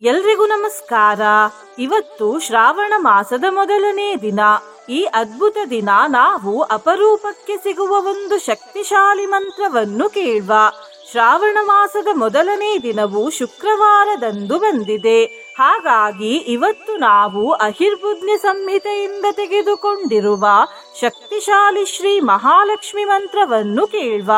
ಎಲ್ರಿಗೂ ನಮಸ್ಕಾರ. ಇವತ್ತು ಶ್ರಾವಣ ಮಾಸದ ಮೊದಲನೇ ದಿನ. ಈ ಅದ್ಭುತ ದಿನ ನಾವು ಅಪರೂಪಕ್ಕೆ ಸಿಗುವ ಒಂದು ಶಕ್ತಿಶಾಲಿ ಮಂತ್ರವನ್ನು ಕೇಳುವ. ಶ್ರಾವಣ ಮಾಸದ ಮೊದಲನೇ ದಿನವು ಶುಕ್ರವಾರದಂದು ಬಂದಿದೆ. ಹಾಗಾಗಿ ಇವತ್ತು ನಾವು ಅಹಿರ್ಬುದ್ಧಿ ಸಂಹಿತೆಯಿಂದ ತೆಗೆದುಕೊಂಡಿರುವ ಶಕ್ತಿಶಾಲಿ ಶ್ರೀ ಮಹಾಲಕ್ಷ್ಮಿ ಮಂತ್ರವನ್ನು ಕೇಳುವ.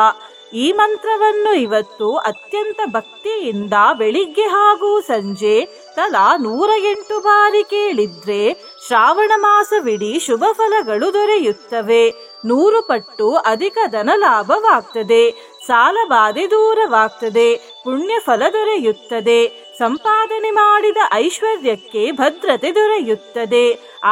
ಈ ಮಂತ್ರವನ್ನು ಇವತ್ತು ಅತ್ಯಂತ ಭಕ್ತಿಯಿಂದ ಬೆಳಿಗ್ಗೆ ಹಾಗೂ ಸಂಜೆ ತಲಾ 108 ಬಾರಿ ಕೇಳಿದ್ರೆ ಶ್ರಾವಣ ಮಾಸವಿಡೀ ಶುಭ ಫಲಗಳು ದೊರೆಯುತ್ತವೆ. 100 ಪಟ್ಟು ಅಧಿಕ ಧನ ಲಾಭವಾಗ್ತದೆ. ಸಾಲ ಬಾಧೆ ದೂರವಾಗ್ತದೆ. ಪುಣ್ಯ ಫಲ ದೊರೆಯುತ್ತದೆ. ಸಂಪಾದನೆ ಮಾಡಿದ ಐಶ್ವರ್ಯಕ್ಕೆ ಭದ್ರತೆ ದೊರೆಯುತ್ತದೆ.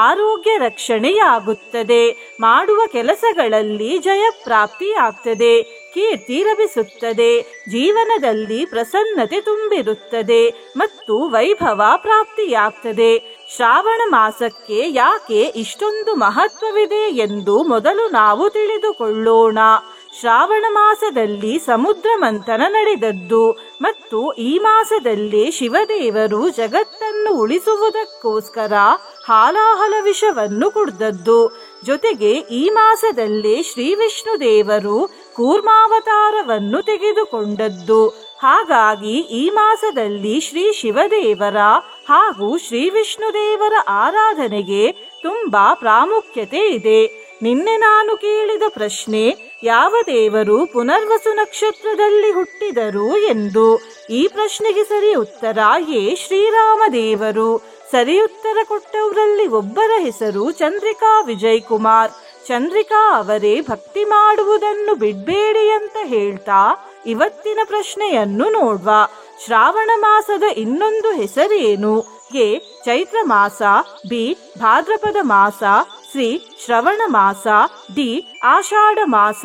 ಆರೋಗ್ಯ ರಕ್ಷಣೆಯಾಗುತ್ತದೆ. ಮಾಡುವ ಕೆಲಸಗಳಲ್ಲಿ ಜಯ ಪ್ರಾಪ್ತಿಯಾಗ್ತದೆ. ಕೀರ್ತಿ ಲಭಿಸುತ್ತದೆ. ಜೀವನದಲ್ಲಿ ಪ್ರಸನ್ನತೆ ತುಂಬಿರುತ್ತದೆ ಮತ್ತು ವೈಭವ ಪ್ರಾಪ್ತಿಯಾಗ್ತದೆ. ಶ್ರಾವಣ ಮಾಸಕ್ಕೆ ಯಾಕೆ ಇಷ್ಟೊಂದು ಮಹತ್ವವಿದೆ ಎಂದು ಮೊದಲು ನಾವು ತಿಳಿದುಕೊಳ್ಳೋಣ. ಶ್ರಾವಣ ಮಾಸದಲ್ಲಿ ಸಮುದ್ರ ಮಂಥನ ನಡೆದದ್ದು ಮತ್ತು ಈ ಮಾಸದಲ್ಲಿ ಶಿವದೇವರು ಜಗತ್ತನ್ನು ಉಳಿಸುವುದಕ್ಕೋಸ್ಕರ ಹಾಲಾಹಲ ವಿಷವನ್ನು ಕುಡಿದದ್ದು. ಜೊತೆಗೆ ಈ ಮಾಸದಲ್ಲೇ ಶ್ರೀ ವಿಷ್ಣು ದೇವರು ಕೂರ್ಮಾವತಾರವನ್ನು ತೆಗೆದುಕೊಂಡದ್ದು. ಹಾಗಾಗಿ ಈ ಮಾಸದಲ್ಲಿ ಶ್ರೀ ಶಿವದೇವರ ಹಾಗೂ ಶ್ರೀ ವಿಷ್ಣು ದೇವರ ಆರಾಧನೆಗೆ ತುಂಬಾ ಪ್ರಾಮುಖ್ಯತೆ ಇದೆ. ನಿನ್ನೆ ನಾನು ಕೇಳಿದ ಪ್ರಶ್ನೆ, ಯಾವ ದೇವರು ಪುನರ್ವಸು ನಕ್ಷತ್ರದಲ್ಲಿ ಹುಟ್ಟಿದರು ಎಂದು. ಈ ಪ್ರಶ್ನೆಗೆ ಸರಿ ಉತ್ತರ ಶ್ರೀರಾಮ ದೇವರು. ಸರಿ ಉತ್ತರ ಕೊಟ್ಟವರಲ್ಲಿ ಒಬ್ಬರ ಹೆಸರು ಚಂದ್ರಿಕಾ ವಿಜಯ್ ಕುಮಾರ್. ಚಂದ್ರಿಕಾ ಅವರೇ ಭಕ್ತಿ ಮಾಡುವುದನ್ನು ಬಿಡ್ಬೇಡಿ ಅಂತ ಹೇಳ್ತಾ ಇವತ್ತಿನ ಪ್ರಶ್ನೆಯನ್ನು ನೋಡ್ವ. ಶ್ರಾವಣ ಮಾಸದ ಇನ್ನೊಂದು ಹೆಸರೇನು? ಎ. ಚೈತ್ರ ಮಾಸ, ಬಿ. ಭಾದ್ರಪದ ಮಾಸ, ಸಿ. ಶ್ರವಣ ಮಾಸ, ಡಿ. ಆಷಾಢ ಮಾಸ.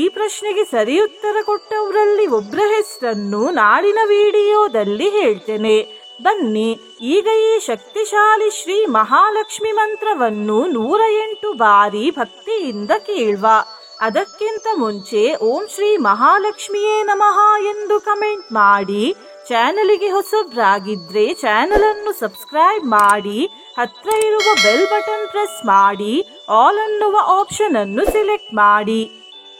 ಈ ಪ್ರಶ್ನೆಗೆ ಸರಿ ಉತ್ತರ ಕೊಟ್ಟವರಲ್ಲಿ ಒಬ್ಬರ ಹೆಸರನ್ನು ನಾಳಿನ ವಿಡಿಯೋದಲ್ಲಿ ಹೇಳ್ತೇನೆ. ಬನ್ನಿ ಈಗ ಈ ಶಕ್ತಿಶಾಲಿ ಶ್ರೀ ಮಹಾಲಕ್ಷ್ಮಿ ಮಂತ್ರವನ್ನು 108 ಬಾರಿ ಭಕ್ತಿಯಿಂದ ಕೇಳುವ. ಅದಕ್ಕಿಂತ ಮುಂಚೆ ಓಂ ಶ್ರೀ ಮಹಾಲಕ್ಷ್ಮಿಯೇ ನಮಃ ಎಂದು ಕಮೆಂಟ್ ಮಾಡಿ. ಚಾನಲಿಗೆ ಹೊಸಬ್ರಾಗಿದ್ರೆ ಚಾನಲ್ ಅನ್ನು ಸಬ್ಸ್ಕ್ರೈಬ್ ಮಾಡಿ. ಹತ್ರ ಇರುವ ಬೆಲ್ ಬಟನ್ ಪ್ರೆಸ್ ಮಾಡಿ. ಆಲ್ ಅನ್ನುವ ಆಪ್ಷನ್ ಅನ್ನು ಸೆಲೆಕ್ಟ್ ಮಾಡಿ.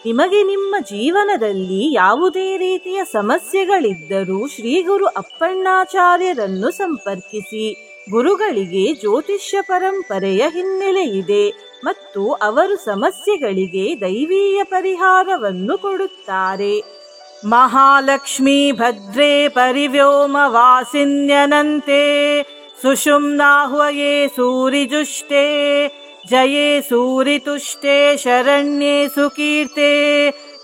ನಿಮಗೆ ನಿಮ್ಮ ಜೀವನದಲ್ಲಿ ಯಾವುದೇ ರೀತಿಯ ಸಮಸ್ಯೆಗಳಿದ್ದರೂ ಶ್ರೀ ಗುರು ಅಪ್ಪಣ್ಣಾಚಾರ್ಯರನ್ನು ಸಂಪರ್ಕಿಸಿ. ಗುರುಗಳಿಗೆ ಜ್ಯೋತಿಷ್ಯ ಪರಂಪರೆಯ ಹಿನ್ನೆಲೆ ಇದೆ ಮತ್ತು ಅವರು ಸಮಸ್ಯೆಗಳಿಗೆ ದೈವೀಯ ಪರಿಹಾರವನ್ನು ಕೊಡುತ್ತಾರೆ. ಮಹಾಲಕ್ಷ್ಮೀ ಭದ್ರೇ ಪರಿವ್ಯೋಮ ವಾಸಿನ್ಯನಂತೆ ಸುಷುಮ್ನಾಹ್ವಯೇ ಸೂರಿಜುಷ್ಟೇ ಜಯೇ ಸೂರಿತುಷ್ಟೇ ಶರಣ್ಯೇ ಸುಕೀರ್ತೆ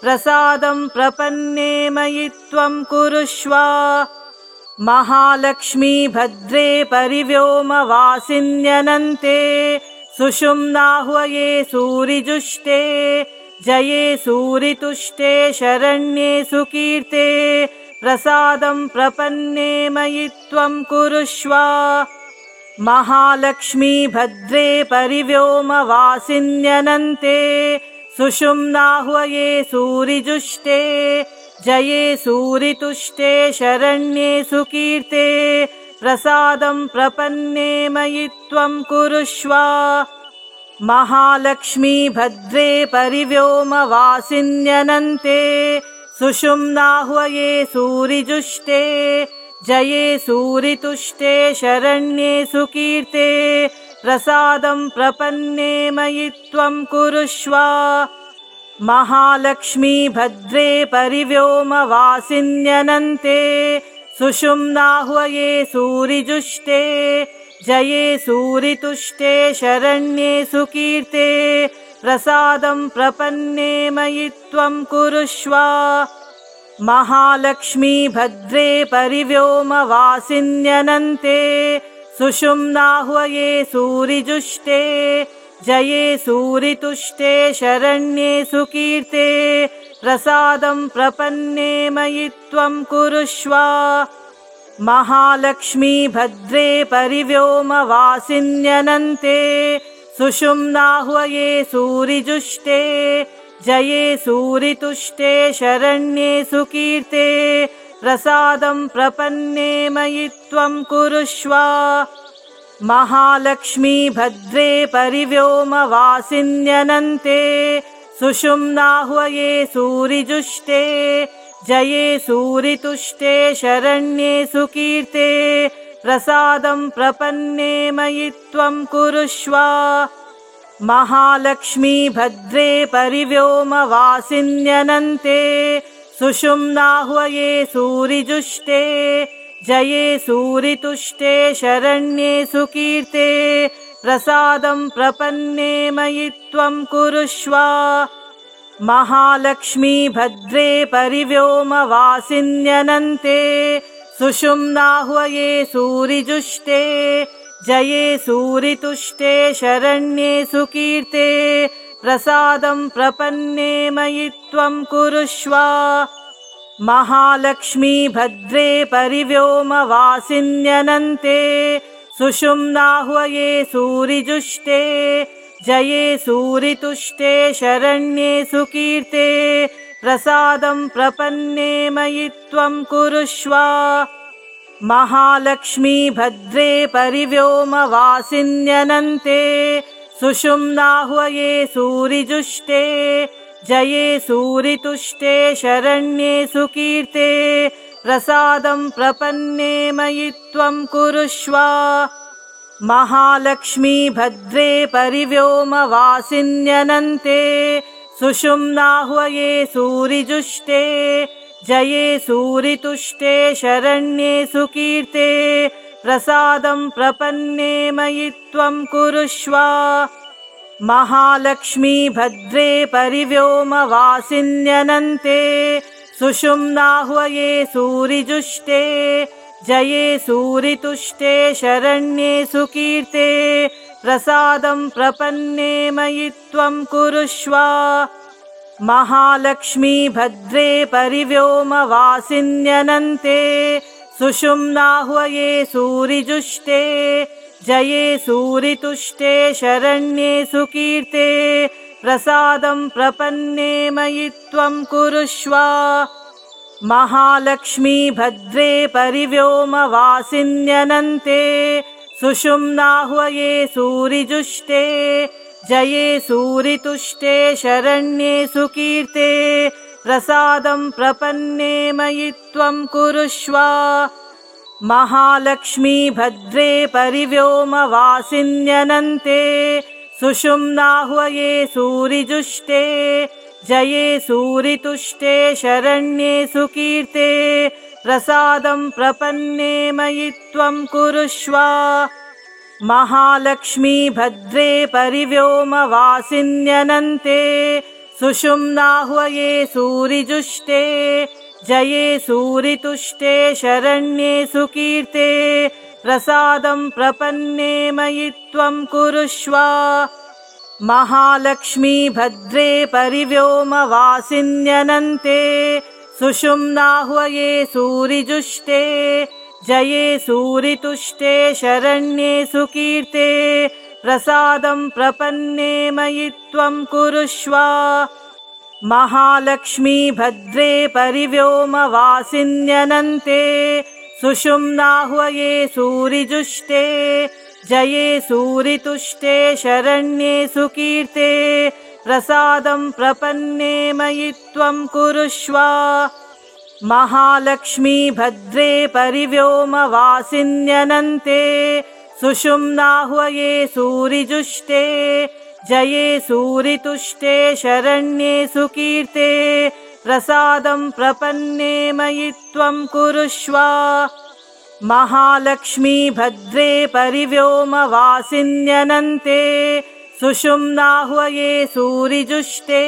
ಪ್ರಸಾದಂ ಪ್ರಪನ್ನೇ ಮಯಿ ತ್ವಂ ಕುರುಷ್ವ. ಮಹಾಲಕ್ಷ್ಮೀ ಭದ್ರೇ ಪರಿವ್ಯೋಮ ವಾಸಿನ್ಯನಂತೆ ಸುಷುಮ್ನಾಹ್ವಯೇ ಸೂರಿಜುಷ್ಟೇ ಜಯೇ ಸೂರಿತುಷ್ಟೇ ಶರಣ್ಯೇ ಸುಕೀರ್ತೆ ಪ್ರಸಾದಂ ಪ್ರಪನ್ನೇ ಮಯಿ ತ್ವಂ ಕುರುಷ್ವ. ಮಹಾಲಕ್ಷ್ಮೀ ಭದ್ರೇ ಪರಿವ್ಯೋಮ ವಾಸಿನ್ಯನಂತೆ ಸುಷುಮ್ನಾಹ್ವಯೇ ಸೂರಿಜುಷ್ಟೇ ಜಯೇ ಸೂರಿತುಷ್ಟೇ ಶರಣ್ಯೇ ಸುಕೀರ್ತೆ ಪ್ರಸಾದಂ ಪ್ರಪನ್ನೇ ಮಯಿ ತ್ವಂ ಕುರುಷ್ವ. ಮಹಾಲಕ್ಷ್ಮೀ ಭದ್ರೇ ಪರಿವ್ಯೋಮ ವಾಸಿನ್ಯನಂತೆ ಸುಷುಮ್ನಾಹ್ವಯೇ ಸೂರಿಜುಷ್ಟೇ ಜಯೇ ಸೂರಿತುಷ್ಟೇ ಶರಣ್ಯೇ ಸುಕೀರ್ತೆ ಪ್ರಸಾದಂ ಪ್ರಪನ್ನೇ ಮಯಿ ತ್ವಂ ಕುರುಷ್ವ. ಮಹಾಲಕ್ಷ್ಮೀ ಭದ್ರೇ ಪರಿವ್ಯೋಮ ವಾಸಿನ್ಯನಂತೆ ಸುಷುಮ್ನಾಹ್ವಯೇ ಸೂರಿಜುಷ್ಟೇ ಜಯೇ ಸೂರಿತುಷ್ಟೇ ಶರಣ್ಯೇ ಸುಕೀರ್ತೆ ಪ್ರಸಾದಂ ಪ್ರಪನ್ನೇ ಮಯಿ ತ್ವಂ ಕುರುಷ್ವ. ಮಹಾಲಕ್ಷ್ಮೀ ಭದ್ರೇ ಪರಿವ್ಯೋಮ ವಾಸಿನ್ಯನಂತೆ ಸುಷುಮ್ನಾಹ್ವಯೇ ಸೂರಿಜುಷ್ಟೇ ಜಯೇ ಸೂರಿತುಷ್ಟೇ ಶರಣ್ಯೇ ಸುಕೀರ್ತೆ ಪ್ರಸಾದಂ ಪ್ರಪನ್ನೇ ಮಯಿ ತ್ವಂ ಕುರುಷ್ವ. ಮಹಾಲಕ್ಷ್ಮೀ ಭದ್ರೇ ಪರಿವ್ಯೋಮ ವಾಸಿನ್ಯನಂತೆ ಸುಷುಮ್ನಾಹ್ವಯೇ ಸೂರಿಜುಷ್ಟೇ ಜಯೇ ಸೂರಿತುಷ್ಟೇ ಶರಣ್ಯೇ ಸುಕೀರ್ತೆ प्रसादं प्रपन्ने मयि त्वं कुरुष्व महालक्ष्मी भद्रे परिव्योमवासिन्यनन्ते सुषुम्नाह्वये सूरिजुष्टे जये सूरितुष्टे शरण्ये सुकीर्ते प्रसादं प्रपन्ने मयि त्वं कुरुष्व महालक्ष्मी भद्रे परिव्योमवासिन्यनन्ते सुषुम्नाह्वये सूरिजुष्टे जये सूरितुष्टे शरण्ये सुकीर्ते प्रसादं प्रपन्ने मयि त्वं कुरुष्व महालक्ष्मी भद्रे परिव्योमवासिन्यनन्ते सुषुम्नाह्वये सूरिजुष्टे जये सूरितुष्टे शरण्ये सुकीर्ते प्रसादं प्रपन्ने मयि त्वं कुरुष्व महालक्ष्मी भद्रे परिव्योमवासिन्यनन्ते सुषुम्नाह्वये सूरिजुष्टे जये सूरितुष्टे शरण्ये सुकीर्ते प्रसादं प्रपन्ने मयि त्वं कुरुष्व महालक्ष्मी भद्रे परिव्योमवासिन्यनन्ते सुषुम्नाह्वये सूरिजुष्टे जये सूरितुष्टे शरण्ये सुकीर्ते प्रसादं प्रपन्ने मयि त्वं कुरुष्व महालक्ष्मी भद्रे परिव्योमवासिन्यनन्ते सुषुम्नाह्वये सूरिजुष्टे जये सूरितुष्टे शरण्ये सुकीर्ते प्रसादं प्रपन्ने मयि त्वं कुरुष्व महालक्ष्मी भद्रे परिव्योमवासिन्यनन्ते सुषुम्नाह्वये सूरिजुष्टे जये सूरितुष्टे शरण्ये सुकीर्ते प्रसादं प्रपन्ने मयि त्वं कुरुष्व महालक्ष्मी भद्रे परिव्योमवासिन्यनन्ते सुषुम्नाह्वये सूरिजुष्टे जये सूरितुष्टे शरण्ये सुकीर्ते प्रसादं प्रपन्ने मयि त्वं कुरुष्व महालक्ष्मी भद्रे परिव्योमवासिन्यनन्ते सुषुम्नाह्वये सूरिजुष्टे जये सूरितुष्टे शरण्ये सुकीर्ते प्रसादं प्रपन्ने मयि त्वं कुरुष्व महालक्ष्मी भद्रे परिव्योमवासिन्यनन्ते सुषुम्नाह्वये सूरिजुष्टे जये सूरितुष्टे शरण्ये सुकीर्ते प्रसादं प्रपन्ने मयि त्वं कुरुष्व महालक्ष्मी भद्रे परिव्योमवासिन्यनन्ते सुषुम्नाह्वये सूरिजुष्टे जये सूरितुष्टे शरण्ये सुकीर्ते प्रसादं प्रपन्ने मयि त्वं कुरुष्व महालक्ष्मी भद्रे परिव्योमवासिन्यनन्ते सुषुम्नाह्वये सूरिजुष्टे जये सूरितुष्टे शरण्ये सुकीर्ते प्रसादं प्रपन्ने मयि त्वं कुरुष्व महालक्ष्मी भद्रे परिव्योमवासिन्यनन्ते सुषुम्नाह्वये सूरिजुष्टे जये सूरितुष्टे शरण्ये सुकीर्ते प्रसादं प्रपन्ने मयि त्वं कुरुष्व महालक्ष्मी भद्रे परिव्योमवासिन्यनन्ते सुषुम्नाह्वये सूरिजुष्टे जये सूरितुष्टे शरण्ये सुकीर्ते प्रसादं प्रपन्ने मयि त्वं कुरुष्व महालक्ष्मी भद्रे परिव्योमवासिन्यनन्ते सुषुम्नाह्वये सूरिजुष्टे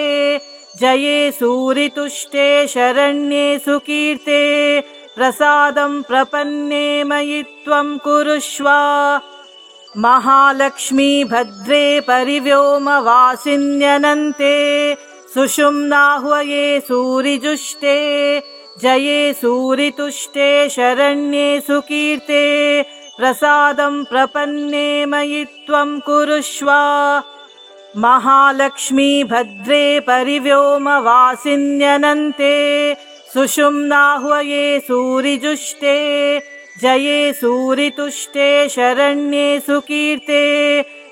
जये सूरितुष्टे शरण्ये सुकीर्ते प्रसादं प्रपन्ने मयि त्वं कुरुष्व महालक्ष्मी भद्रे परिव्योमवासिन्यनन्ते सुषुम्नाह्वये सूरिजुष्टे जये सूरितुष्टे शरण्ये सुकीर्ते प्रसादं प्रपन्ने मयि त्वं कुरुष्व महालक्ष्मी भद्रे परिव्योमवासिन्यनन्ते सुषुम्नाह्वये सूरिजुष्टे जये सूरितुष्टे शरण्ये सुकीर्ते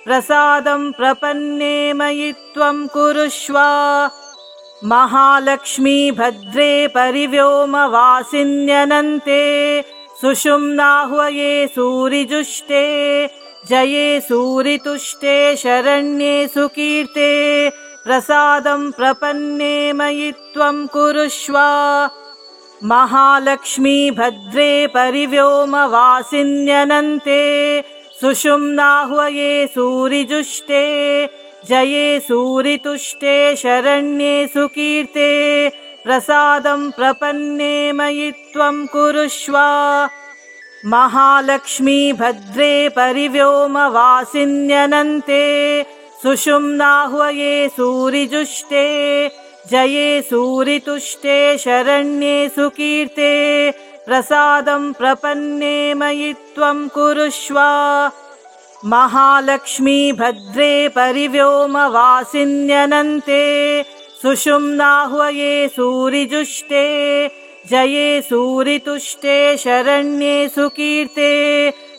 प्रसादं प्रपन्ने मयि त्वं कुरुष्व महालक्ष्मी भद्रे परिव्योमवासिन्यनन्ते सुषुम्नाह्वये सूरिजुष्टे जये सूरितुष्टे शरण्ये सुकीर्ते प्रसादं प्रपन्ने मयि त्वं कुरुष्व महालक्ष्मी भद्रे परिव्योमवासिन्यनन्ते सुषुम्नाह्वये सूरिजुष्टे जये सूरितुष्टे शरण्ये सुकीर्ते प्रसादं प्रपन्ने मयि त्वं कुरुष्व महालक्ष्मी भद्रे परिव्योमवासिन्यनन्ते सुषुम्नाह्वये सूरिजुष्टे जये सूरितुष्टे शरण्ये सुकीर्ते प्रसादं प्रपन्ने मयि त्वं कुरुष्व महालक्ष्मी भद्रे परिव्योमवासिन्यनन्ते सुषुम्नाह्वये सूरिजुष्टे जये सूरितुष्टे शरण्ये सुकीर्ते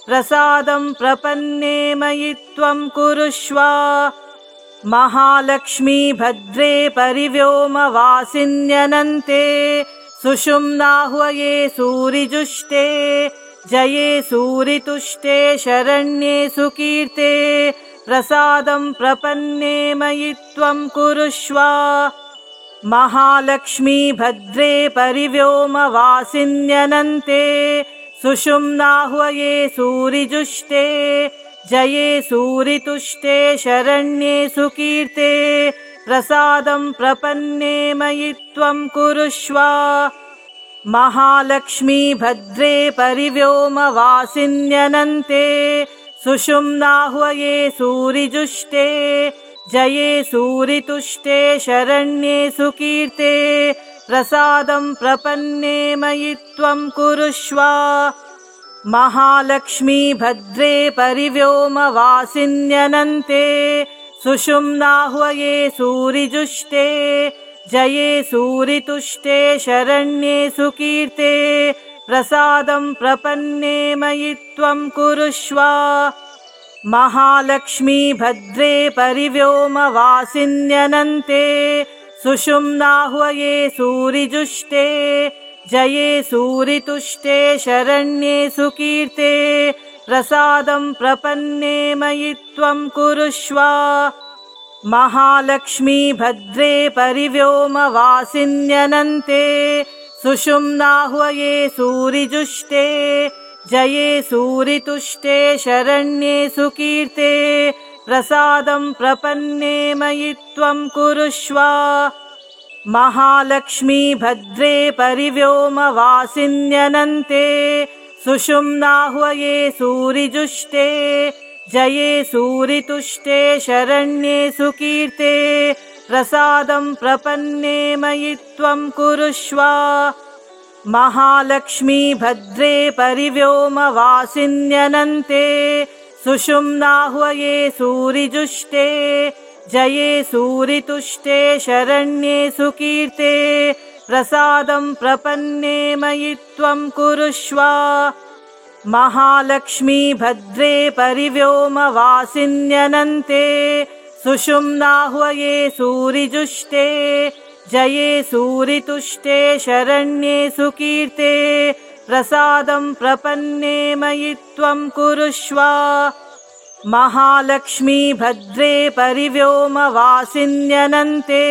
प्रसादं प्रपन्ने मयि त्वं कुरुष्व महालक्ष्मी भद्रे परिव्योमवासिन्यनन्ते सुषुम्नाह्वये सूरिजुष्टे जये सूरितुष्टे शरण्ये सुकीर्ते प्रसादं प्रपन्ने मयि त्वं कुरुष्व महालक्ष्मी भद्रे परिव्योमवासिन्यनन्ते सुषुम्नाह्वये सूरिजुष्टे जये सूरितुष्टे शरण्ये सुकीर्ते प्रसादं प्रपन्ने मयि त्वं कुरुष्व महालक्ष्मी भद्रे परिव्योमवासिन्यनन्ते सुषुम्नाह्वये सूरिजुष्टे जये सूरितुष्टे शरण्ये सुकीर्ते प्रसादं प्रपन्ने मयि त्वं कुरुष्व महालक्ष्मी भद्रे परिव्योमवासिन्यनन्ते सुषुम्नाह्वये सूरिजुष्टे जये सूरितुष्टे शरण्ये सुकीर्ते प्रसादं प्रपन्ने मयि त्वं कुरुष्व महालक्ष्मी भद्रे परिव्योमवासिन्यनन्ते सुषुम्नाह्वये सूरिजुष्टे जये सूरितुष्टे शरण्ये सुकीर्ते प्रसादं प्रपन्ने मयि त्वं कुरुष्व महालक्ष्मी भद्रे परिव्योमवासिन्यनन्ते सुषुम्नाह्वये सूरिजुष्टे जये सूरितुष्टे शरण्ये सुकीर्ते प्रसादं प्रपन्ने मयि त्वं कुरुष्व महालक्ष्मी भद्रे परिव्योमवासिन्यनन्ते सुषुम्नाह्वये सूरिजुष्टे जये सूरितुष्टे शरण्ये सुकीर्ते प्रसादं प्रपन्ने मयि त्वं कुरुष्व महालक्ष्मी भद्रे परिव्योमवासिन्यनन्ते सुषुम्नाह्वये सूरिजुष्टे जये सूरितुष्टे शरण्ये सुकीर्ते प्रसादं प्रपन्ने मयि त्वं कुरुष्व महालक्ष्मी भद्रे परिव्योमवासिन्यनन्ते सुषुम्नाह्वये सूरिजुष्टे जये सूरितुष्टे शरण्ये सुकीर्ते प्रसादं प्रपन्ने मयि त्वं कुरुष्व महालक्ष्मी भद्रे परिव्योमवासिन्यनन्ते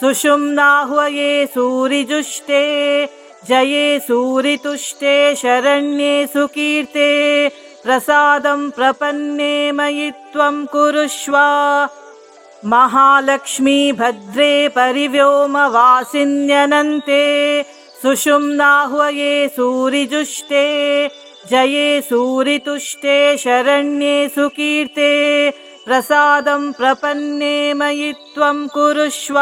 सुषुम्नाह्वये सूरिजुष्टे जये सूरितुष्टे शरण्ये सुकीर्ते प्रसादं प्रपन्ने मयि त्वं कुरुष्व महालक्ष्मी भद्रे परिव्योमवासिन्यनन्ते सुषुम्नाह्वये सूरिजुष्टे जये सूरितुष्टे शरण्ये सुकीर्ते प्रसादं प्रपन्ने मयि त्वं कुरुष्व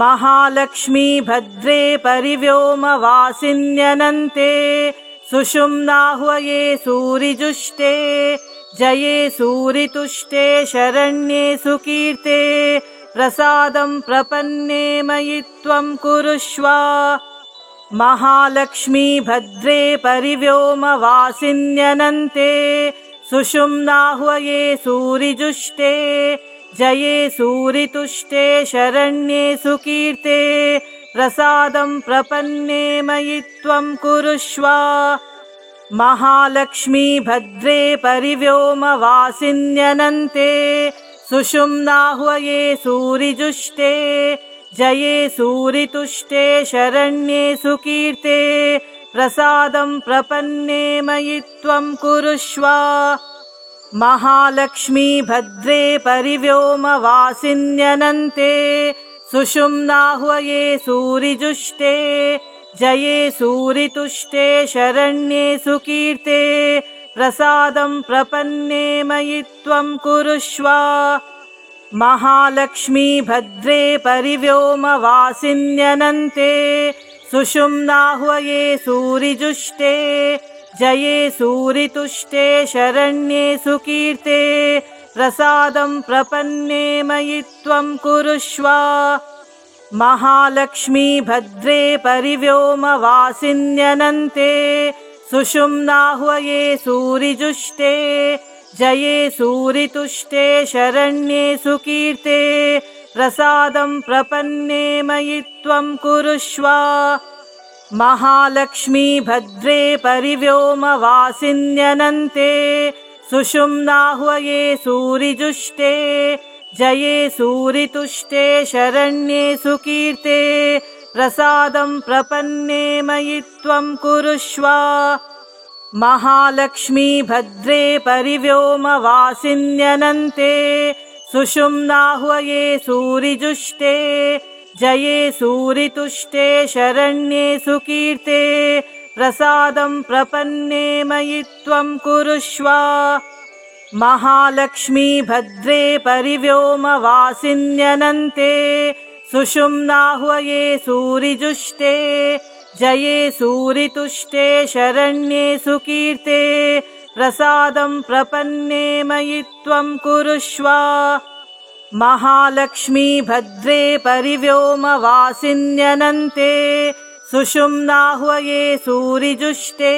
महालक्ष्मी भद्रे परिव्योमवासिन्यनन्ते सुषुम्नाह्वये सूरिजुष्टे जये सूरितुष्टे शरण्ये सुकीर्ते प्रसादं प्रपन्ने मयि त्वं कुरुष्व महालक्ष्मी भद्रे परिव्योमवासिन्यनन्ते सुषुम्नाह्वये सूरिजुष्टे जये सूरितुष्टे शरण्ये सुकीर्ते प्रसादं प्रपन्ने मयि त्वं कुरुष्व महालक्ष्मी भद्रे परिव्योमवासिन्यनन्ते सुषुम्नाह्वये सूरिजुष्टे जये सूरितुष्टे शरण्ये सुकीर्ते प्रसादं प्रपन्ने मयि त्वं कुरुष्व महालक्ष्मी भद्रे परिव्योमवासिन्यनन्ते सुषुम्नाह्वये सूरिजुष्टे जये सूरितुष्टे शरण्ये सुकीर्ते प्रसादं प्रपन्ने मयि त्वं कुरुष्व महालक्ष्मी भद्रे परिव्योमवासिन्यनन्ते सुषुम्नाह्वये सूरिजुष्टे जये सूरितुष्टे शरण्ये सुकीर्ते प्रसादं प्रपन्ने मयि त्वं कुरुष्व महालक्ष्मी भद्रे परिव्योमवासिन्यनन्ते सुषुम्नाह्वये सूरिजुष्टे जये सूरितुष्टे शरण्ये सुकीर्ते प्रसादं प्रपन्ने मयि त्वं कुरुष्व महालक्ष्मी भद्रे परिव्योमवासिन्यनन्ते सुषुम्नाह्वये सूरिजुष्टे जये सूरितुष्टे शरण्ये सुकीर्ते प्रसादं प्रपन्ने मयि त्वं कुरुष्व महालक्ष्मी भद्रे परिव्योमवासिन्यनन्ते सुषुम्नाह्वये सूरिजुष्टे जये सूरितुष्टे शरण्ये सुकीर्ते प्रसादं प्रपन्ने मयि त्वं कुरुष्व महालक्ष्मी भद्रे परिव्योमवासिन्यनन्ते सुषुम्नाह्वये सूरिजुष्टे जये सूरितुष्टे शरण्ये सुकीर्ते प्रसादं प्रपन्ने मयि त्वं कुरुष्व महालक्ष्मी भद्रे परिव्योमवासिन्यनन्ते सुषुम्नाह्वये सूरिजुष्टे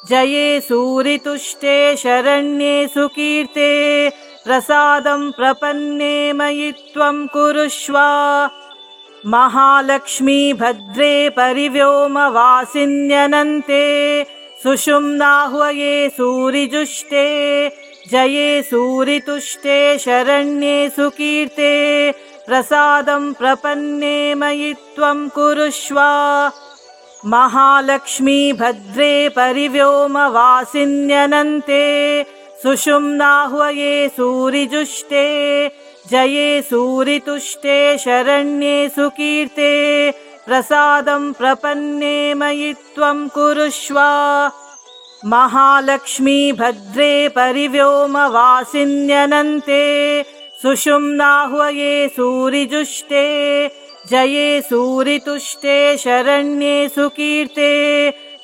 जये सूरितुष्टे शरण्ये सुकीर्ते प्रसादं प्रपन्ने मयि त्वं कुरुष्व महालक्ष्मी भद्रे परिव्योमवासिन्यनन्ते सुषुम्नाह्वये सूरिजुष्टे जये सूरितुष्टे शरण्ये सुकीर्ते प्रसादं प्रपन्ने मयि त्वं कुरुष्व महालक्ष्मी भद्रे परिव्योमवासिन्यनन्ते सुषुम्नाह्वये सूरिजुष्टे जये सूरितुष्टे शरण्ये सुकीर्ते प्रसादं प्रपन्ने मयि त्वं कुरुष्व महालक्ष्मी भद्रे परिव्योमवासिन्यनन्ते सुषुम्नाह्वये सूरिजुष्टे जये सूरितुष्टे शरण्ये सुकीर्ते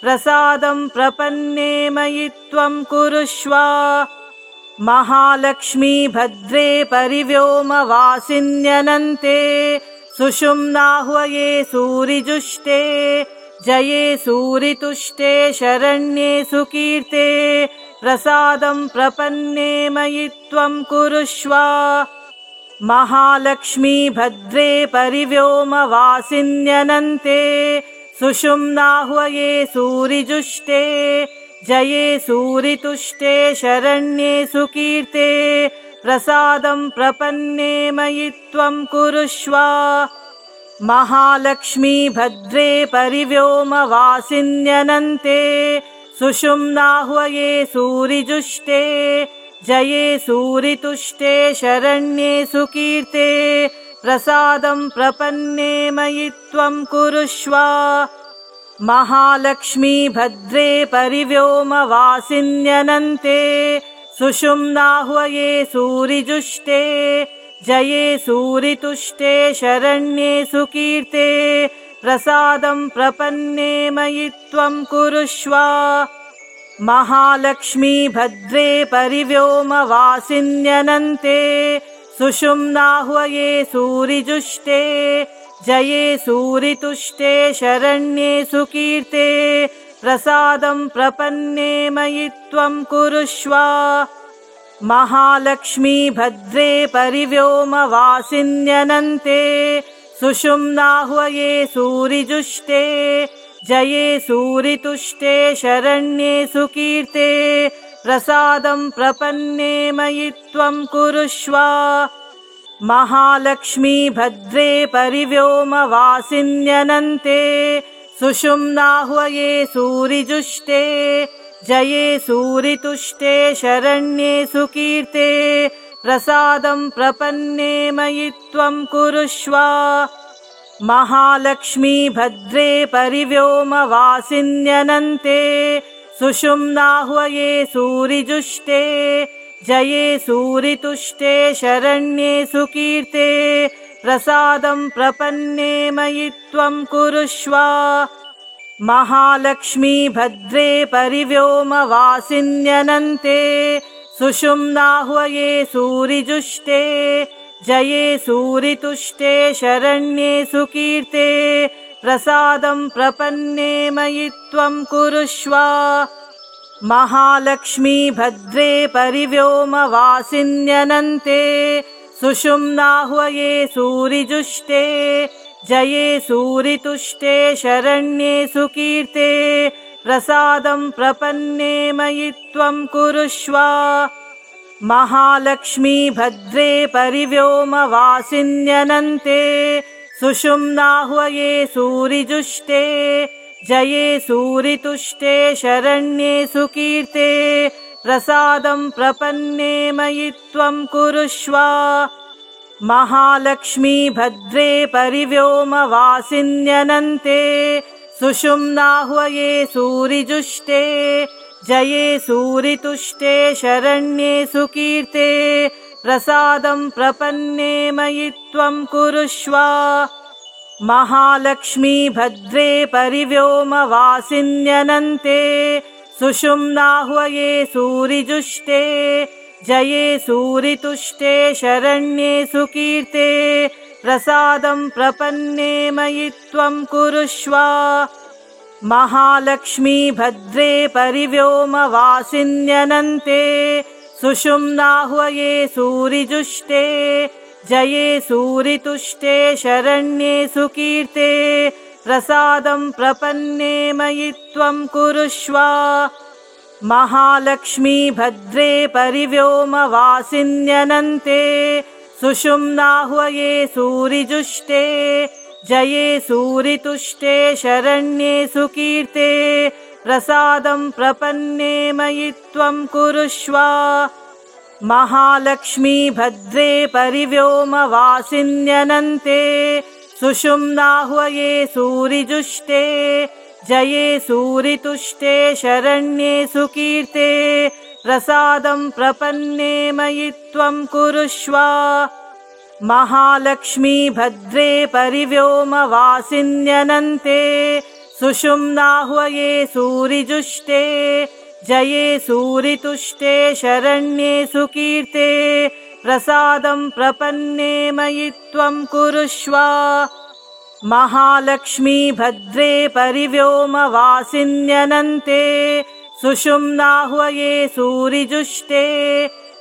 प्रसादं प्रपन्ने मयि त्वं कुरुष्व महालक्ष्मी भद्रे परिव्योमवासिन्यनन्ते सुषुम्नाह्वये सूरिजुष्टे जये सूरितुष्टे शरण्ये सुकीर्ते प्रसादं प्रपन्ने मयि त्वं कुरुष्व महालक्ष्मी भद्रे परिव्योमवासिन्यनन्ते सुषुम्नाह्वये सूरिजुष्टे जये सूरितुष्टे शरण्ये सुकीर्ते प्रसादं प्रपन्ने मयि त्वं कुरुष्व महालक्ष्मी भद्रे परिव्योमवासिन्यनन्ते सुषुम्नाह्वये सूरिजुष्टे जये सूरितुष्टे शरण्ये सुकीर्ते प्रसादं प्रपन्ने मयि त्वं कुरुष्व महालक्ष्मी भद्रे परिव्योमवासिन्यनन्ते सुषुम्नाह्वये सूरिजुष्टे जये सूरितुष्टे शरण्ये सुकीर्ते प्रसादं प्रपन्ने मयि त्वं कुरुष्व महालक्ष्मी भद्रे परिव्योमवासिन्यनन्ते सुषुम्नाह्वये सूरिजुष्टे जये सूरितुष्टे शरण्ये सुकीर्ते प्रसादं प्रपन्ने मयि त्वं कुरुष्व महालक्ष्मी भद्रे परिव्योमवासिन्यनन्ते सुषुम्नाह्वये सूरिजुष्टे जये सूरितुष्टे शरण्ये सुकीर्ते प्रसादं प्रपन्ने मयि त्वं कुरुष्व महालक्ष्मी भद्रे परिव्योमवासिन्यनन्ते सुषुम्नाह्वये सूरिजुष्टे जये सूरितुष्टे शरण्ये सुकीर्ते प्रसादं प्रपन्ने मयि त्वं कुरुष्व महालक्ष्मी भद्रे परिव्योमवासिन्यनन्ते सुषुम्नाह्वये सूरिजुष्टे जये सूरितुष्टे शरण्ये सुकीर्ते प्रसादं प्रपन्ने मयि त्वं कुरुष्व महालक्ष्मी भद्रे परिव्योमवासिन्यनन्ते सुषुम्नाह्वये सूरिजुष्टे जये सूरितुष्टे शरण्ये सुकीर्ते प्रसादं प्रपन्ने मयि त्वं कुरुष्व महालक्ष्मी भद्रे परिव्योमवासिन्यनन्ते सुषुम्नाह्वये सूरिजुष्टे जये सूरितुष्टे शरण्ये सुकीर्ते प्रसादं प्रपन्ने मयि त्वं कुरुष्व महालक्ष्मी भद्रे परिव्योमवासिन्यनन्ते सुषुम्नाह्वये सूरिजुष्टे जये सूरितुष्टे शरण्ये सुकीर्ते प्रसादं प्रपन्ने मयि त्वं कुरुष्व महालक्ष्मी भद्रे परिव्योमवासिन्यनन्ते सुषुम्नाह्वये सूरिजुष्टे जये सूरितुष्टे शरण्ये सुकीर्ते प्रसादं प्रपन्ने मयि त्वं कुरुष्व महालक्ष्मी भद्रे परिव्योमवासिन्यनन्ते सुषुम्नाह्वये सूरिजुष्टे जये सूरितुष्टे शरण्ये सुकीर्ते प्रसादं प्रपन्ने मयि त्वं कुरुष्व महालक्ष्मी भद्रे परिव्योमवासिन्यनन्ते सुषुम्नाह्वये सूरिजुष्टे जये सूरितुष्टे शरण्ये सुकीर्ते प्रसादं प्रपन्ने मयि त्वं कुरुष्व महालक्ष्मी भद्रे परिव्योमवासिन्यनन्ते सुषुम्नाह्वये सूरिजुष्टे जये सूरितुष्टे शरण्ये सुकीर्ते प्रसादं प्रपन्ने मयि त्वं कुरुष्व महालक्ष्मी भद्रे परिव्योमवासिन्यनन्ते सुषुम्नाह्वये सूरिजुष्टे जये सूरितुष्टे शरण्ये सुकीर्ते प्रसादं प्रपन्ने मयि त्वं कुरुष्व महालक्ष्मी भद्रे परिव्योमवासिन्यनन्ते सुषुम्नाह्वये सूरिजुष्टे जये सूरितुष्टे शरण्ये सुकीर्ते प्रसादं प्रपन्ने मयि त्वं कुरुष्व महालक्ष्मी भद्रे परिव्योमवासिन्यनन्ते सुषुम्नाह्वये सूरिजुष्टे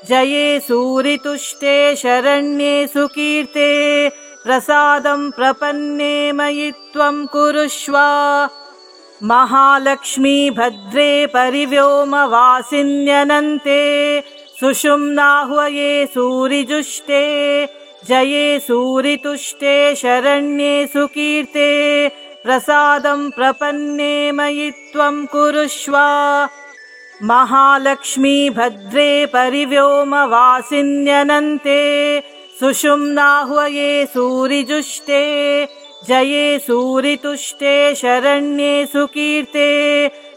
जये सूरितुष्टे शरण्ये सुकीर्ते प्रसादं प्रपन्ने मयि त्वं कुरुष्व महालक्ष्मी भद्रे परिव्योमवासिन्यनन्ते सुषुम्नाह्वये सूरिजुष्टे जये सूरितुष्टे शरण्ये सुकीर्ते प्रसादं प्रपन्ने मयि त्वं कुरुष्व महालक्ष्मी भद्रे परिव्योमवासिन्यनन्ते सुषुम्नाह्वये सूरिजुष्टे जये सूरितुष्टे शरण्ये सुकीर्ते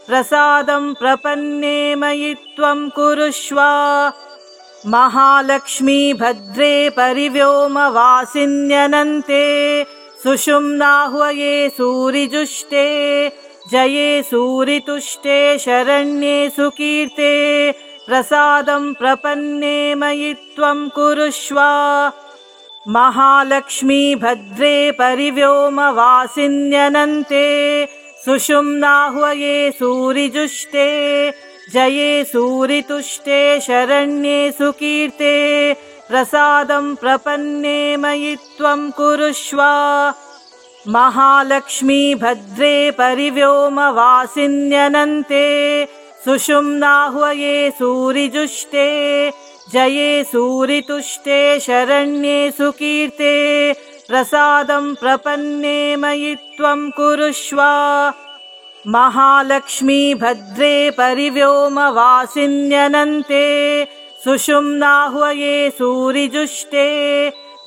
प्रसादं प्रपन्ने मयि त्वं कुरुष्व महालक्ष्मी भद्रे परिव्योमवासिन्यनन्ते सुषुम्नाह्वये सूरिजुष्टे जये सूरितुष्टे शरण्ये सुकीर्ते प्रसादं प्रपन्ने मयि त्वं कुरुष्व महालक्ष्मी भद्रे परिव्योमवासिन्यनन्ते सुषुम्नाह्वये सूरिजुष्टे जये सूरितुष्टे शरण्ये सुकीर्ते प्रसादं प्रपन्ने मयि त्वं कुरुष्व महालक्ष्मी भद्रे परिव्योमवासिन्यनन्ते सुषुम्नाह्वये सूरिजुष्टे जये सूरितुष्टे शरण्ये सुकीर्ते प्रसादं प्रपन्ने मयि त्वं कुरुष्व महालक्ष्मी भद्रे परिव्योमवासिन्यनन्ते सुषुम्नाह्वये सूरिजुष्टे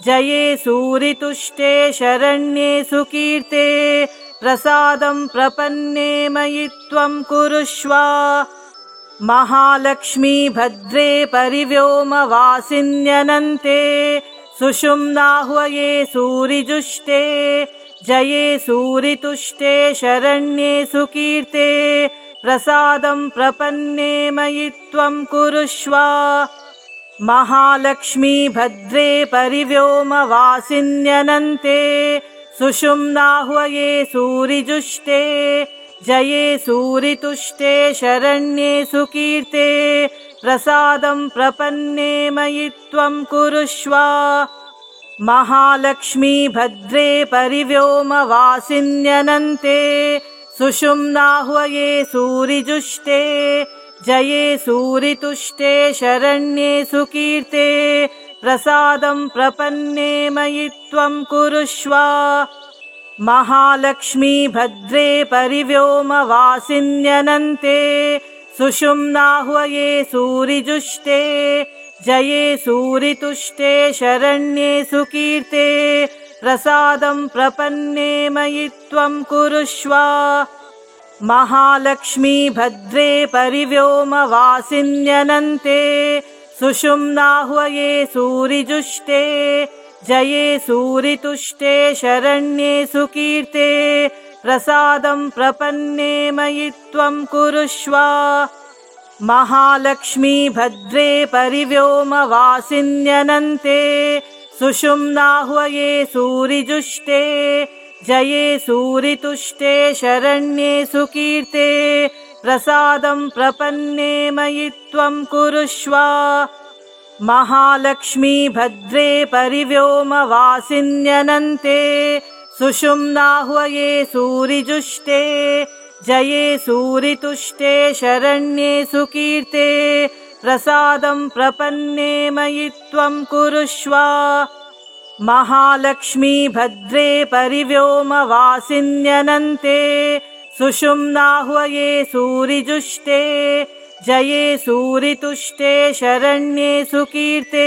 जये सूरितुष्टे शरण्ये सुकीर्ते प्रसादं प्रपन्ने मयि त्वं कुरुष्व महालक्ष्मी भद्रे परिव्योमवासिन्यनन्ते सुषुम्नाह्वये सूरिजुष्टे जये सूरितुष्टे शरण्ये सुकीर्ते प्रसादं प्रपन्ने मयि त्वं कुरुष्व महालक्ष्मी भद्रे परिव्योमवासिन्यनन्ते सुषुम्नाह्वये सूरिजुष्टे जये सूरितुष्टे शरण्ये सुकीर्ते प्रसादं प्रपन्ने मयि त्वं कुरुष्व महालक्ष्मी भद्रे परिव्योमवासिन्यनन्ते सुषुम्नाह्वये सूरिजुष्टे जये सूरितुष्टे शरण्ये सुकीर्ते प्रसादं प्रपन्ने मयि त्वं कुरुष्व महालक्ष्मी भद्रे परिव्योमवासिन्यनन्ते सुषुम्नाह्वये सूरिजुष्टे जये सूरितुष्टे शरण्ये सुकीर्ते प्रसादं प्रपन्ने मयि त्वं कुरुष्व महालक्ष्मी भद्रे परिव्योमवासिन्यनन्ते सुषुम्नाह्वये सूरिजुष्टे जये सूरितुष्टे शरण्ये सुकीर्ते प्रसादं प्रपन्ने मयि त्वं कुरुष्व महालक्ष्मी भद्रे परिव्योमवासिन्यनन्ते सुषुम्नाह्वये सूरिजुष्टे जये सूरितुष्टे शरण्ये सुकीर्ते प्रसादं प्रपन्ने मयि त्वं कुरुष्व महालक्ष्मी भद्रे परिव्योमवासिन्यनन्ते सुषुम्नाह्वये सूरिजुष्टे जये सूरितुष्टे शरण्ये सुकीर्ते प्रसादं प्रपन्ने मयि त्वं कुरुष्व महालक्ष्मी भद्रे परिव्योमवासिन्यनन्ते सुषुम्नाह्वये सूरिजुष्टे जये सूरितुष्टे शरण्ये सुकीर्ते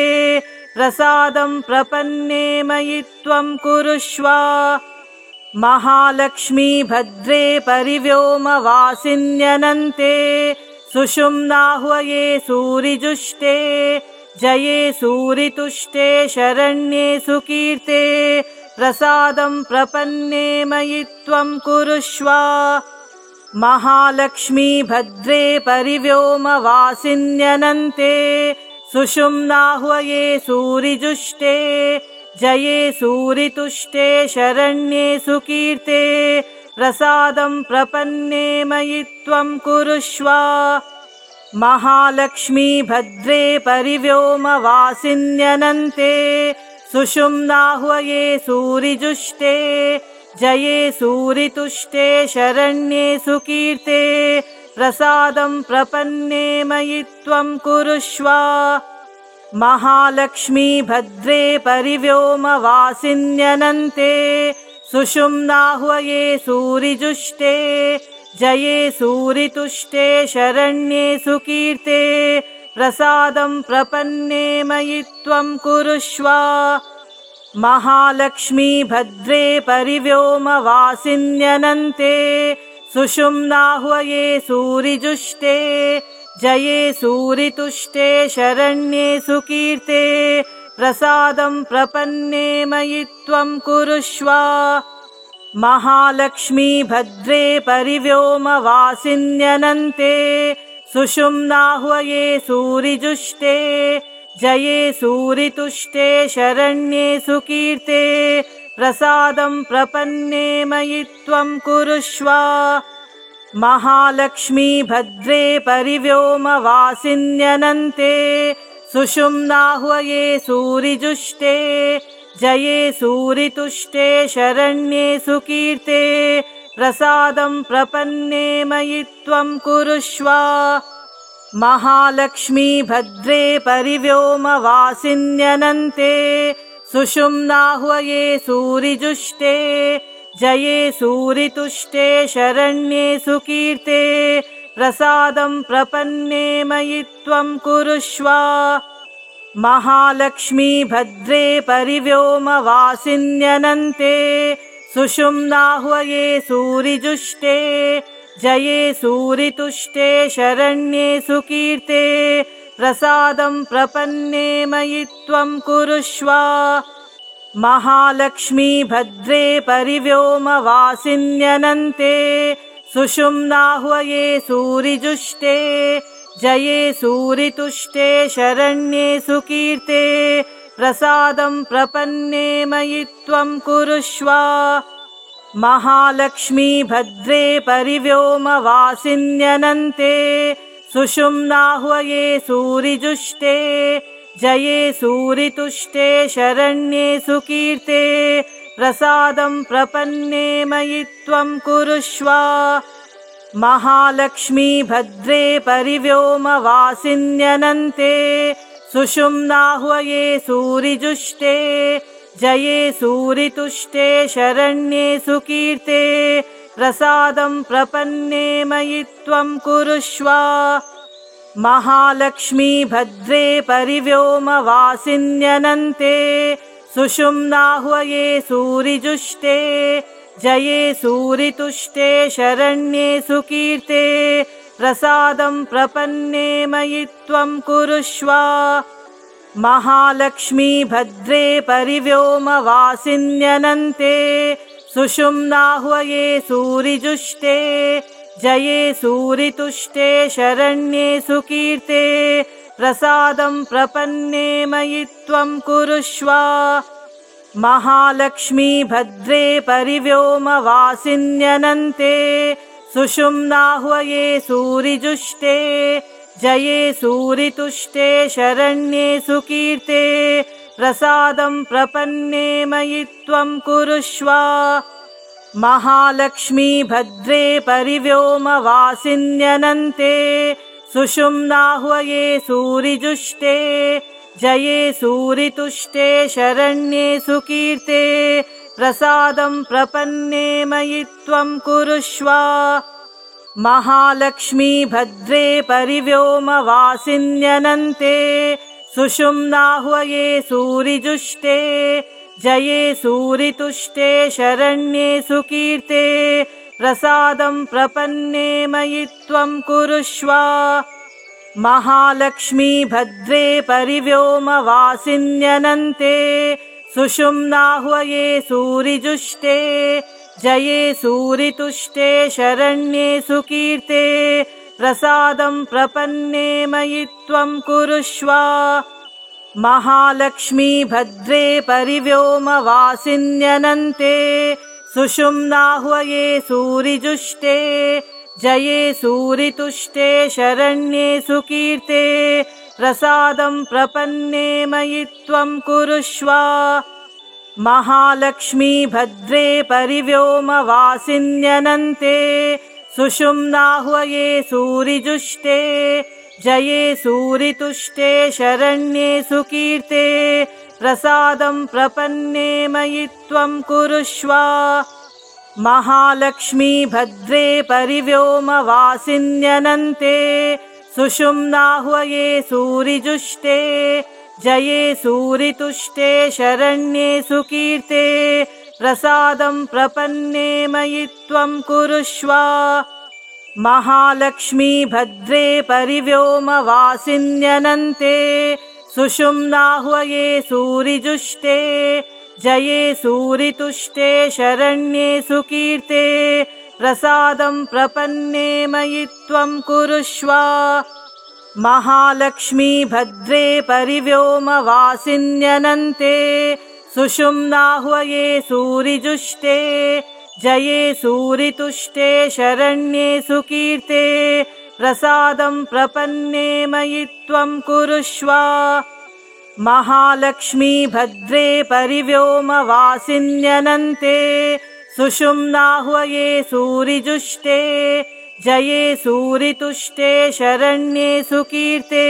प्रसादं प्रपन्ने मयि त्वं कुरुष्व महालक्ष्मी भद्रे परिव्योमवासिन्यनन्ते सुषुम्नाह्वये सूरिजुष्टे जये सूरितुष्टे शरण्ये सुकीर्ते प्रसादं प्रपन्ने मयि त्वं कुरुष्व महालक्ष्मी भद्रे परिव्योमवासिन्यनन्ते सुषुम्नाह्वये सूरिजुष्टे जये सूरितुष्टे शरण्ये सुकीर्ते प्रसादं प्रपन्ने मयि त्वं कुरुष्व महालक्ष्मी भद्रे परिव्योमवासिन्यनन्ते सुषुम्नाह्वये सूरिजुष्टे जये सूरितुष्टे शरण्ये सुकीर्ते प्रसादं प्रपन्ने मयि त्वं कुरुष्व महालक्ष्मी भद्रे परिव्योमवासिन्यनन्ते सुषुम्नाह्वये सूरिजुष्टे जये सूरितुष्टे शरण्ये सुकीर्ते प्रसादं प्रपन्ने मयि त्वं कुरुष्व महालक्ष्मी भद्रे परिव्योमवासिन्यनन्ते सुषुम्नाह्वये सूरिजुष्टे जये सूरितुष्टे शरण्ये सुकीर्ते प्रसादं प्रपन्ने मयि त्वं कुरुष्व महालक्ष्मी भद्रे परिव्योमवासिन्यनन्ते सुषुम्नाह्वये सूरिजुष्टे जये सूरितुष्टे शरण्ये सुकीर्ते प्रसादं प्रपन्ने मयि त्वं कुरुष्व महालक्ष्मी भद्रे परिव्योमवासिन्यनन्ते सुषुम्नाह्वये सूरिजुष्टे जये सूरितुष्टे शरण्ये सुकीर्ते प्रसादं प्रपन्ने मयि त्वं कुरुष्व महालक्ष्मी भद्रे परिव्योमवासिन्यनन्ते सुषुम्नाह्वये सूरिजुष्टे जये सूरितुष्टे शरण्ये सुकीर्ते प्रसादं प्रपन्ने मयि त्वं कुरुष्व महालक्ष्मी भद्रे परिव्योमवासिन्यनन्ते सुषुम्नाह्वये सूरिजुष्टे जये सूरितुष्टे शरण्ये सुकीर्ते प्रसादं प्रपन्ने मयि त्वं कुरुष्व महालक्ष्मी भद्रे परिव्योमवासिन्यनन्ते सुषुम्नाह्वये सूरिजुष्टे जये सूरितुष्टे शरण्ये सुकीर्ते प्रसादं प्रपन्ने मयि त्वं कुरुष्व महालक्ष्मी भद्रे परिव्योमवासिन्यनन्ते सुषुम्नाह्वये सूरिजुष्टे जये सूरितुष्टे शरण्ये सुकीर्ते प्रसादं प्रपन्ने मयि त्वं कुरुष्व महालक्ष्मी भद्रे परिव्योमवासिन्यनन्ते सुषुम्नाह्वये सूरिजुष्टे जये सूरितुष्टे शरण्ये सुकीर्ते प्रसादं प्रपन्ने मयि त्वं कुरुष्व महालक्ष्मी भद्रे परिव्योमवासिन्यनन्ते सुषुम्नाह्वये सूरिजुष्टे जये सूरितुष्टे शरण्ये सुकीर्ते प्रसादं प्रपन्ने मयि त्वं कुरुष्व महालक्ष्मी भद्रे परिव्योमवासिन्यनन्ते सुषुम्नाह्वये सूरिजुष्टे जये सूरितुष्टे शरण्ये सुकीर्ते प्रसादं प्रपन्ने मयि त्वं कुरुष्व महालक्ष्मी भद्रे परिव्योमवासिन्यनन्ते सुषुम्नाह्वये सूरिजुष्टे जये सूरितुष्टे शरण्ये सुकीर्ते प्रसादं प्रपन्ने मयि त्वं कुरुष्व महालक्ष्मी भद्रे परिव्योमवासिन्यनन्ते सुषुम्नाह्वये सूरिजुष्टे जये सूरितुष्टे शरण्ये सुकीर्ते प्रसादं प्रपन्ने मयि त्वं कुरुष्व महालक्ष्मी भद्रे परिव्योमवासिन्यनन्ते सुषुम्नाह्वये सूरिजुष्टे जये सूरितुष्टे शरण्ये सुकीर्ते प्रसादं प्रपन्ने मयि त्वं कुरुष्व महालक्ष्मी भद्रे परिव्योमवासिन्यनन्ते सुषुम्नाह्वये सूरिजुष्टे जये सूरितुष्टे शरण्ये सुकीर्ते प्रसादं प्रपन्ने मयि त्वं कुरुष्व महालक्ष्मी भद्रे परिव्योमवासिन्यनन्ते सुषुम्नाह्वये सूरिजुष्टे जये सूरितुष्टे शरण्ये सुकीर्ते प्रसादं प्रपन्ने मयि त्वं कुरुष्व महालक्ष्मी भद्रे परिव्योमवासिन्यनन्ते सुषुम्नाह्वये सूरिजुष्टे जये सूरितुष्टे शरण्ये सुकीर्ते प्रसादं प्रपन्ने मयि त्वं कुरुष्व महालक्ष्मी भद्रे परिव्योमवासिन्यनन्ते सुषुम्नाह्वये सूरिजुष्टे जये सूरितुष्टे शरण्ये सुकीर्ते प्रसादं प्रपन्ने मयि त्वं कुरुष्व महालक्ष्मी भद्रे परिव्योमवासिन्यनन्ते सुषुम्नाह्वये सूरिजुष्टे जये सूरितुष्टे शरण्ये सुकीर्ते प्रसादं प्रपन्ने मयि त्वं कुरुष्व महालक्ष्मी भद्रे परिव्योमवासिन्यनन्ते सुषुम्नाह्वये सूरिजुष्टे जये सूरितुष्टे शरण्ये सुकीर्ते प्रसादं प्रपन्ने मयि त्वं कुरुष्व महालक्ष्मी भद्रे परिव्योमवासिन्यनन्ते सुषुम्नाह्वये सूरिजुष्टे जये सूरितुष्टे शरण्ये सुकीर्ते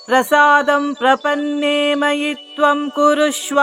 प्रसादं प्रपन्ने मयि त्वं कुरुष्व।